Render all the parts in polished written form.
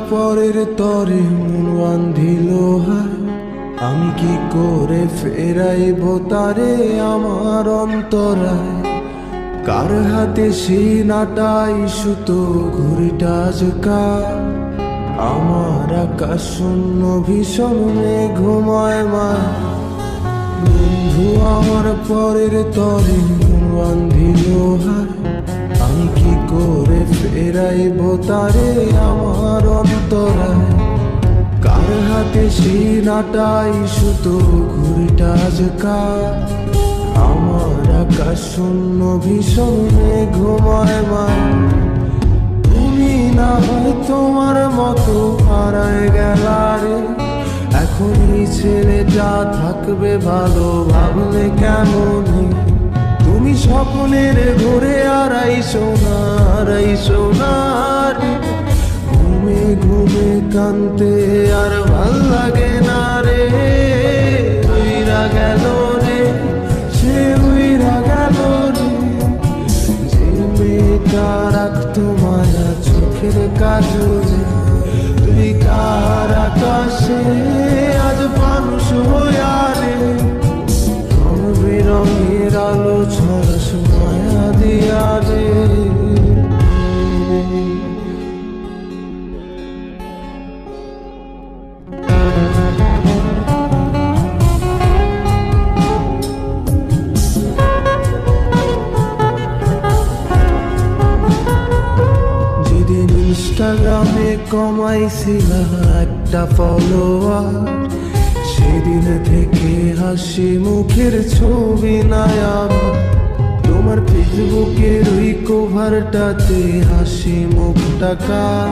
পরের তরে মন বান্ধিল হায়, আমি কি করে ফেরাইব তারে আমার অন্তরায়। কার হাতে সেই নাটাই সুতো ঘুরিটা আজকাল, আমার আকাশ শূন্য ভীষণ মেঘময় মায়। বন্ধু আমার পরের তরে মন বান্ধিল হায়, আমি কি করে ফেরাইব তারে আমার অন্তরায়। কার হাতে সেই নাটাই সুতো ঘুরিটা আজকাল, আমার আকাশ শূন্য ভীষণ মেঘময় মায়। তুমি না হয় তোমার মতো হারায় গেলারে, এখন এই ছেলেটা থাকবে ভালো ভাবলে কেমন। তুমি স্বপ্নের ঘুরে আড়াই সোনার, ঘুমে ঘুমে কানতে আর ভাল লাগে না রে। উইরা গেল রে, সে উইরা গেল রে, যে মেয়েটা রাখতো মায়া চোখের কাজলে। তুই কার আকাশে আজ মানুষ হইয়া রে, রং বেরঙের আলো ছড়াস মায়া দিয়া রে। যেদিন ইনস্টাগ্রামে কমাইছিলা একটা ফলোয়ার, সেদিন থেকে হাসি মুখের ছবি নাই আমার। তোমার ফেসবুকের ওই কভারটাতে হাসি মুখটা কার,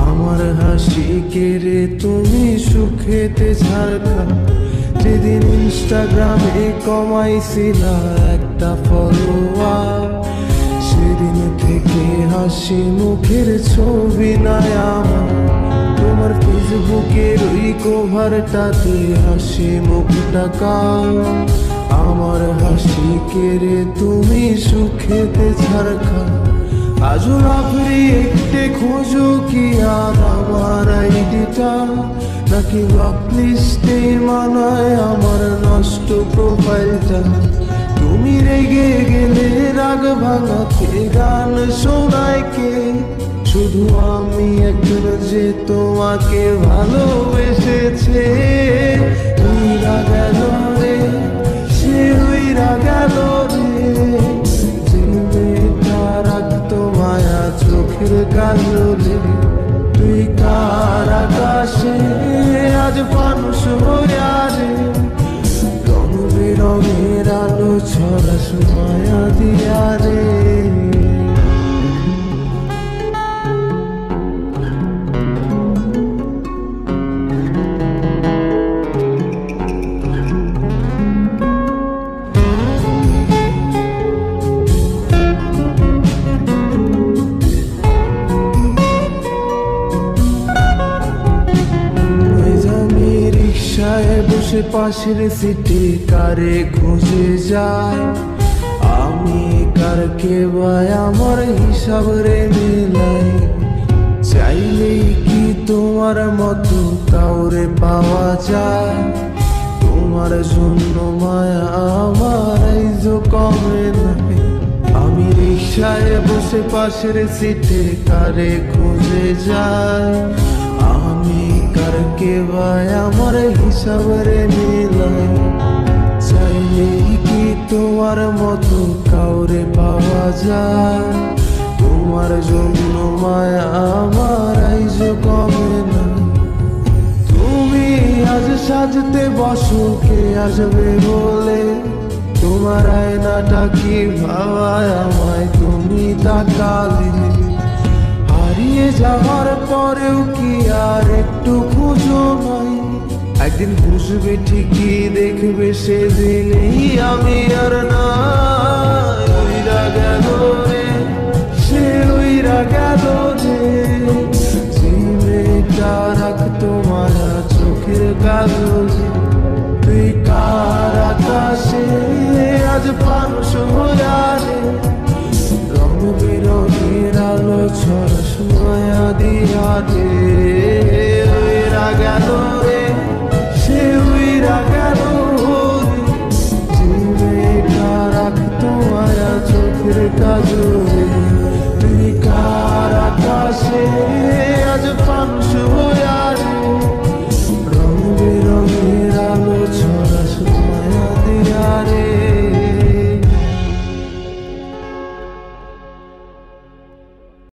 আমার হাসি কেড়ে তুমি সুখেতে ঝাড়খা। যেদিন ইনস্টাগ্রামে কমাইছিলা একটা ফলোয়ার, সেদিন থেকে হাসি মুখের ছবি নাই আমার। তোমার ফেসবুকের ওই কভারটাতে হাসি মুখটা কার, আমার হাসি কেড়ে তুমি সুখেতে ঝাড়খা। আজও রাত্রি একটে খোঁজো কি আর আমার আইডিটা, নাকি ব্লক লিস্টে মানায় আমার নষ্ট প্রোফাইলটা। তুমি রেগে গেলে রাগ ভাঙাতে গান শোনায় কে, শুধু আমি একজন যে তোমাকে ভালোবেসেছে। উইরা গেল রে, সে উইরা গেল রে, যে মেয়েটা রাখতো মায়া চোখের কাজলে। তুই কার আকাশে আজ মানুষ হইয়া রে, রং বেরঙের আলো ছড়াস মায়া দিয়া রে। বসে পাশের সিটে কারে খুঁজে যায়, আমি কারকে ভাই আমার হিসাব রে মেলাই। চাইলেই কি তোমার মতো কাউরে পাওয়া যায়, তোমার জন্য মায়া আমার আইজো কমে নাই। আমি রিক্সায় বসে পাশের সিটে কারে খুঁজে যায়, আমি কারকে ভাই আমার হিসাব রে মিলাই। চাইলেই কি তোমার মতো কাউরে পাওয়া যায়, তোমার জন্য মায়া আমার আইজো কমে না। তুমি আজ সাজতে বসো কে আসবে বলে, তোমার আয়নাটা কি ভাবায় আমায় তুমি তাকালে। হারিয়ে যাওয়ার পরেও কি আর একটু খুঁজো নাই, একদিন বুঝবে ঠিকই দেখবে সেদিনই আমি আর নাই। উইরা গেল রে, সে উইরা গেল রে, যে মেয়েটা রাখতো মায়া চোখের কাজলে। তুই কার আকাশে আজ মানুষ হইয়া রে, রং বেরঙের আলো ছড়াস মায়া দিয়া রে।